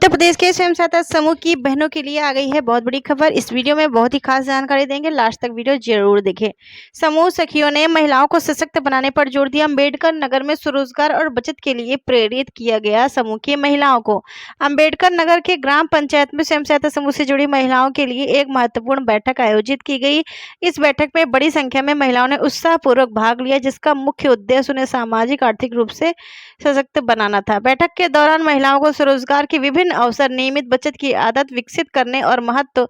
उत्तर प्रदेश के स्वयं सहायता समूह की बहनों के लिए आ गई है बहुत बड़ी खबर। इस वीडियो में बहुत ही खास जानकारी देंगे, लास्ट तक वीडियो जरूर देखें। समूह सखियों ने महिलाओं को सशक्त बनाने पर जोर दिया। अम्बेडकर नगर में स्वरोजगार और बचत के लिए प्रेरित किया गया समूह की महिलाओं को। अम्बेडकर नगर के ग्राम पंचायत में स्वयं सहायता समूह से जुड़ी महिलाओं के लिए एक महत्वपूर्ण बैठक आयोजित की गई। इस बैठक में बड़ी संख्या में महिलाओं ने उत्साहपूर्वक भाग लिया, जिसका मुख्य उद्देश्य उन्हें सामाजिक आर्थिक रूप से सशक्त बनाना था। बैठक के दौरान महिलाओं को स्वरोजगार के विभिन्न अवसर, नियमित बचत की आदत विकसित करने और महत्व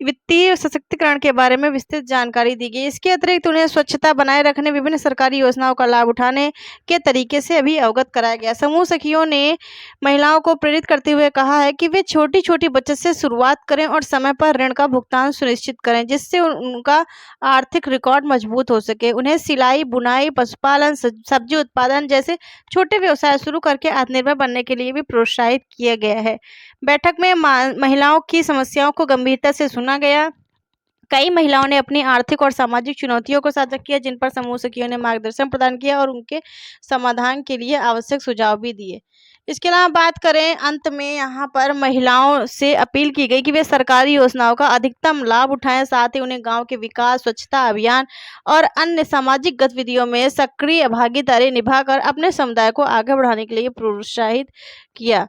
वित्तीय सशक्तिकरण के बारे में विस्तृत जानकारी दी गई। इसके अतिरिक्त उन्हें स्वच्छता बनाए रखने, विभिन्न सरकारी योजनाओं का लाभ उठाने के तरीके से भी अवगत कराया गया। समूह सखियों ने महिलाओं को प्रेरित करते हुए कहा है कि वे छोटी छोटी बचत से शुरुआत करें और समय पर ऋण का भुगतान सुनिश्चित करें, जिससे उनका आर्थिक रिकॉर्ड मजबूत हो सके। उन्हें सिलाई, बुनाई, पशुपालन, सब्जी उत्पादन जैसे छोटे व्यवसाय शुरू करके आत्मनिर्भर बनने के लिए भी प्रोत्साहित किया गया है। बैठक में महिलाओं की समस्याओं को गंभीरता से सुना गया। कई महिलाओं ने अपनी आर्थिक और सामाजिक चुनौतियों को साझा किया, जिन पर समूह सखियों ने मार्गदर्शन प्रदान किया और उनके समाधान के लिए आवश्यक सुझाव भी दिए। इसके अलावा बात करें, अंत में यहाँ पर महिलाओं से अपील की गई कि वे सरकारी योजनाओं का अधिकतम लाभ उठाएं, साथ ही उन्हें गांव के विकास, स्वच्छता अभियान और अन्य सामाजिक गतिविधियों में सक्रिय भागीदारी निभाकर अपने समुदाय को आगे बढ़ाने के लिए प्रोत्साहित किया।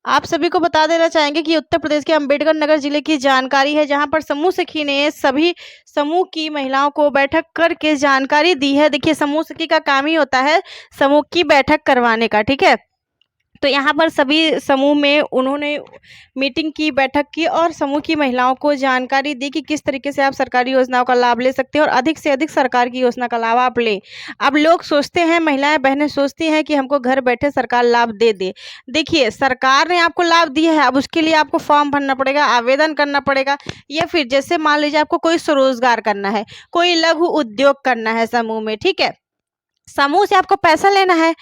आप सभी को बता देना चाहेंगे कि उत्तर प्रदेश के अम्बेडकर नगर जिले की जानकारी है, जहां पर समूह सखी ने सभी समूह की महिलाओं को बैठक करके जानकारी दी है। देखिए, समूह सखी का काम ही होता है समूह की बैठक करवाने का, ठीक है। तो यहाँ पर सभी समूह में उन्होंने मीटिंग की, बैठक की और समूह की महिलाओं को जानकारी दी कि किस तरीके से आप सरकारी योजनाओं का लाभ ले सकते हैं और अधिक से अधिक सरकार की योजना का लाभ आप लें। अब लोग सोचते हैं, महिलाएं बहनें सोचती हैं कि हमको घर बैठे सरकार लाभ दे दे। देखिए, सरकार ने आपको लाभ दिया है, अब उसके लिए आपको फॉर्म भरना पड़ेगा, आवेदन करना पड़ेगा, या फिर जैसे मान लीजिए आपको कोई स्वरोजगार करना है, कोई लघु उद्योग करना है समूह में, ठीक है। समूह से आपको पैसा लेना है,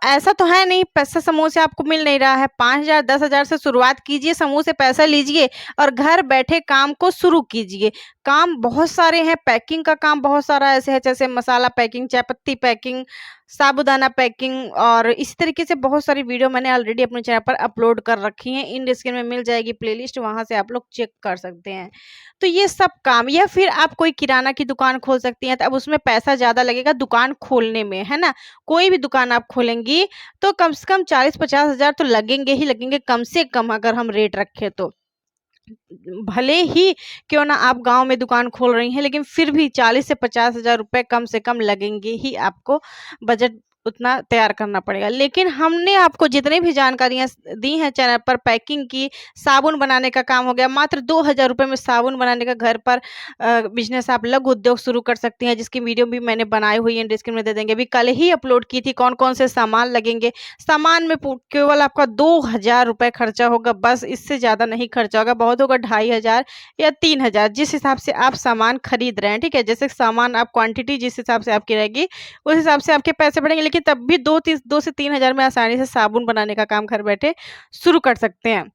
ऐसा तो है नहीं पैसा समूह से आपको मिल नहीं रहा है। 5,000 10,000 से शुरुआत कीजिए, समूह से पैसा लीजिए और घर बैठे काम को शुरू कीजिए। काम बहुत सारे हैं, पैकिंग का काम बहुत सारा ऐसे है, जैसे मसाला पैकिंग, चाय पत्ती पैकिंग, साबूदाना पैकिंग और इसी तरीके से बहुत सारी वीडियो मैंने ऑलरेडी अपने चैनल पर अपलोड कर रखी हैं। इन डिस्क्रिप्शन में मिल जाएगी प्लेलिस्ट, वहां से आप लोग चेक कर सकते हैं। तो ये सब काम, या फिर आप कोई किराना की दुकान खोल सकती हैं, तो अब उसमें पैसा ज़्यादा लगेगा दुकान खोलने में, है ना। कोई भी दुकान आप खोलेंगी तो कम से कम 40-50 हज़ार तो लगेंगे ही लगेंगे, कम से कम अगर हम रेट रखें तो। भले ही क्यों ना आप गांव में दुकान खोल रही हैं, लेकिन फिर भी 40 से 50 हज़ार रुपये कम से कम लगेंगे ही आपको। बजट उतना तैयार करना पड़ेगा। लेकिन हमने आपको जितने भी जानकारियां दी हैं चैनल पर, पैकिंग की, साबुन बनाने का काम हो गया, मात्र 2,000 रुपये में साबुन बनाने का घर पर बिजनेस आप लघु उद्योग शुरू कर सकती हैं, जिसकी वीडियो भी मैंने बनाई हुई है, डिस्क्रिप्शन में दे देंगे। अभी कल ही अपलोड की थी, कौन कौन से सामान लगेंगे। सामान में केवल आपका 2,000 रुपये खर्चा होगा, बस, इससे ज़्यादा नहीं खर्चा होगा। बहुत होगा 2,500 या 3,000, जिस हिसाब से आप सामान खरीद रहे हैं, ठीक है। जैसे सामान आप क्वांटिटी जिस हिसाब से आपकी रहेगी, उस हिसाब से आपके पैसे बढ़ेंगे। लेकिन तब भी 2 से 3 हज़ार में आसानी से साबुन बनाने का काम घर बैठे शुरू कर सकते हैं।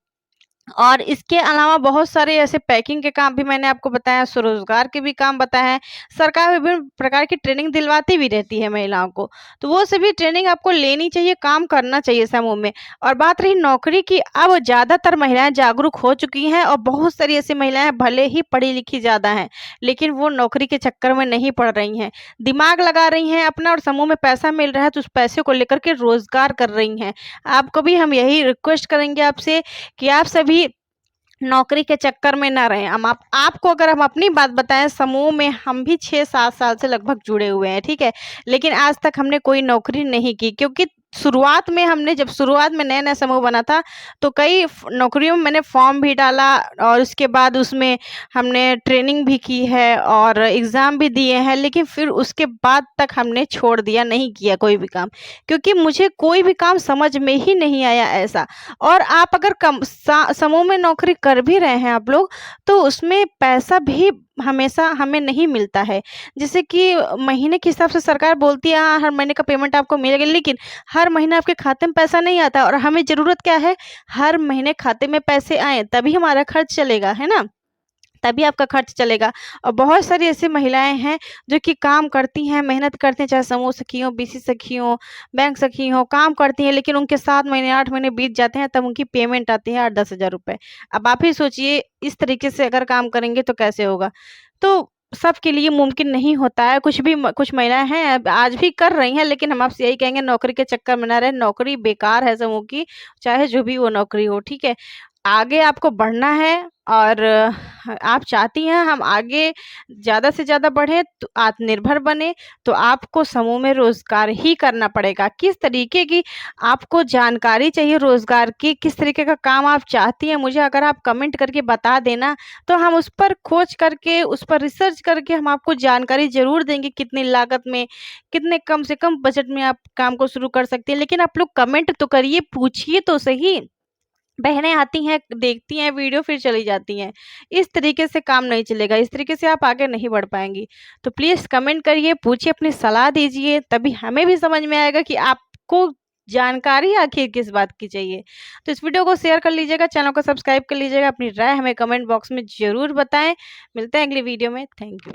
और इसके अलावा बहुत सारे ऐसे पैकिंग के काम भी मैंने आपको बताया, स्वरोजगार के भी काम बताए हैं। सरकार विभिन्न प्रकार की ट्रेनिंग दिलवाती भी रहती है महिलाओं को, तो वो सभी ट्रेनिंग आपको लेनी चाहिए, काम करना चाहिए समूह में। और बात रही नौकरी की, अब ज़्यादातर महिलाएं जागरूक हो चुकी हैं और बहुत सारी ऐसी महिलाएं भले ही पढ़ी लिखी ज़्यादा हैं, लेकिन वो नौकरी के चक्कर में नहीं पड़ रही हैं, दिमाग लगा रही हैं अपना, और समूह में पैसा मिल रहा है तो उस पैसे को लेकर के रोजगार कर रही हैं। आपको भी हम यही रिक्वेस्ट करेंगे आपसे कि आप सभी नौकरी के चक्कर में ना रहें। हम आपको अगर हम अपनी बात बताएं, समूह में हम भी 6-7 साल से लगभग जुड़े हुए हैं, ठीक है। लेकिन आज तक हमने कोई नौकरी नहीं की, क्योंकि शुरुआत में हमने, जब शुरुआत में नया नया समूह बना था, तो कई नौकरियों में मैंने फॉर्म भी डाला और उसके बाद उसमें हमने ट्रेनिंग भी की है और एग्ज़ाम भी दिए हैं। लेकिन फिर उसके बाद तक हमने छोड़ दिया, नहीं किया कोई भी काम, क्योंकि मुझे कोई भी काम समझ में ही नहीं आया ऐसा। और आप अगर समूह में नौकरी कर भी रहे हैं आप लोग, तो उसमें पैसा भी हमेशा हमें नहीं मिलता है। जैसे कि महीने के हिसाब से सरकार बोलती है, हाँ, हर महीने का पेमेंट आपको मिलेगा, लेकिन हर महीने आपके खाते में पैसा नहीं आता। और हमें ज़रूरत क्या है, हर महीने खाते में पैसे आए, तभी हमारा खर्च चलेगा, है ना। तभी आपका खर्च चलेगा। और बहुत सारी ऐसी महिलाएं हैं जो कि काम करती हैं, मेहनत करती हैं, चाहे समूह सखी हों, बीसी सखी हों, बैंक सखी हों, काम करती हैं, लेकिन उनके 7 महीने 8 महीने बीत जाते हैं, तब उनकी पेमेंट आती है 8-10 हज़ार रुपए। अब आप ही सोचिए, इस तरीके से अगर काम करेंगे तो कैसे होगा। तो सबके लिए मुमकिन नहीं होता है। कुछ महिलाएं हैं अब आज भी कर रही हैं, लेकिन हम आपसे यही कहेंगे, नौकरी के चक्कर में ना रहें। नौकरी बेकार है समूह की, चाहे जो भी वो नौकरी हो, ठीक है। आगे आपको बढ़ना है और आप चाहती हैं हम आगे ज़्यादा से ज़्यादा बढ़ें, तो आत्मनिर्भर बने, तो आपको समूह में रोज़गार ही करना पड़ेगा। किस तरीके की आपको जानकारी चाहिए रोज़गार की, किस तरीके का काम आप चाहती हैं, मुझे अगर आप कमेंट करके बता देना, तो हम उस पर खोज करके, उस पर रिसर्च करके हम आपको जानकारी ज़रूर देंगे, कितनी लागत में, कितने कम से कम बजट में आप काम को शुरू कर सकती हैं। लेकिन आप लोग कमेंट तो करिए, पूछिए तो सही। बहनें आती हैं, देखती हैं वीडियो, फिर चली जाती हैं। इस तरीके से काम नहीं चलेगा, इस तरीके से आप आगे नहीं बढ़ पाएँगी। तो प्लीज़ कमेंट करिए, पूछिए, अपनी सलाह दीजिए, तभी हमें भी समझ में आएगा कि आपको जानकारी आखिर किस बात की चाहिए। तो इस वीडियो को शेयर कर लीजिएगा, चैनल को सब्सक्राइब कर लीजिएगा, अपनी राय हमें कमेंट बॉक्स में ज़रूर बताएँ। मिलते हैं अगली वीडियो में। Thank you.